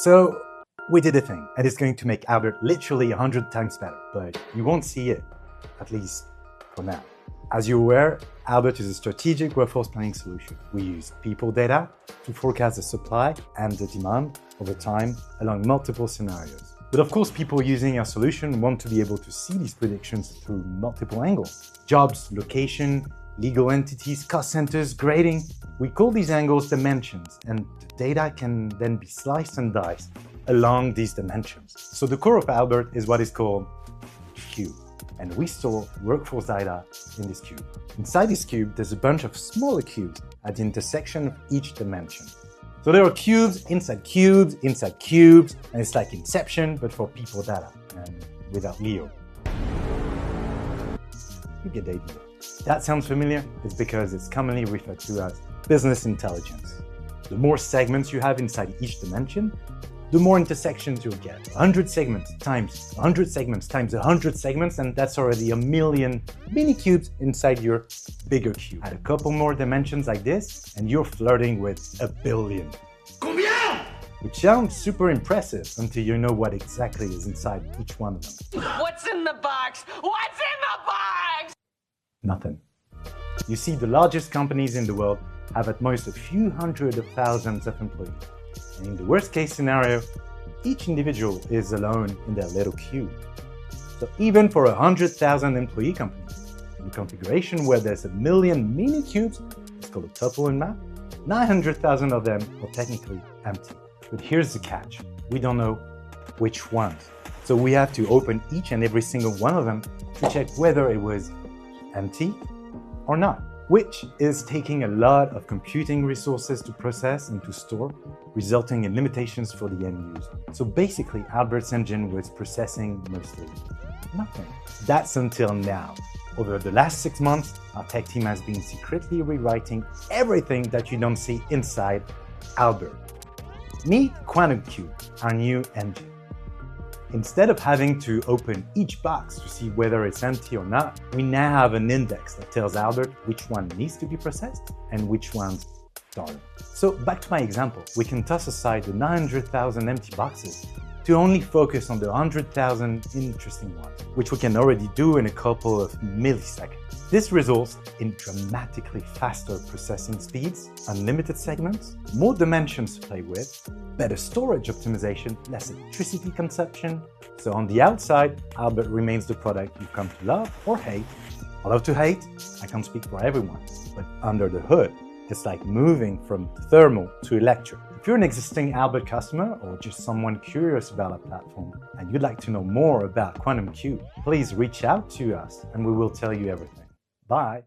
So we did a thing, and it's going to make Albert literally 100 times better, but you won't see it, at least for now. As you're aware, Albert is a strategic workforce planning solution. We use people data to forecast the supply and the demand over time along multiple scenarios. But of course, people using our solution want to be able to see these predictions through multiple angles. Jobs, location, legal entities, cost centers, grading. We call these angles dimensions, and the data can then be sliced and diced along these dimensions. So the core of Albert is what is called a cube, and we store workforce data in this cube. Inside this cube, there's a bunch of smaller cubes at the intersection of each dimension. So there are cubes, and it's like Inception, but for people data, and without Leo. You get the idea. That sounds familiar? It's because it's commonly referred to as business intelligence. The more segments you have inside each dimension, the more intersections you'll get. 100 segments times 100 segments times 100 segments, and that's already 1,000,000 mini cubes inside your bigger cube. Add a couple more dimensions like this, and you're flirting with 1 billion. Combien? Which sounds super impressive until you know what exactly is inside each one of them. What's in the box? What's in the box? Nothing. You see, the largest companies in the world have at most a few hundred of thousands of employees. And in the worst case scenario, each individual is alone in their little cube. So even for 100,000 employee companies, in a configuration where there's 1,000,000 mini cubes, it's called a tuple in math, 900,000 of them are technically empty. But here's the catch. We don't know which ones. So we have to open each and every single one of them to check whether it was empty or not, which is taking a lot of computing resources to process and to store, resulting in limitations for the end user. So basically, Albert's engine was processing mostly nothing. That's until now. Over the last 6 months, our tech team has been secretly rewriting everything that you don't see inside Albert. Meet Quantum Cube, our new engine. Instead of having to open each box to see whether it's empty or not, we now have an index that tells Albert which one needs to be processed and which ones don't. So back to my example, we can toss aside the 900,000 empty boxes to only focus on the 100,000 interesting ones, which we can already do in a couple of milliseconds. This results in dramatically faster processing speeds, unlimited segments, more dimensions to play with, better storage optimization, less electricity consumption. So on the outside, Albert remains the product you've come to love or hate. I love to hate, I can't speak for everyone, but under the hood, it's like moving from thermal to electric. If you're an existing Albert customer or just someone curious about our platform and you'd like to know more about Quantum Cube, please reach out to us and we will tell you everything. Bye.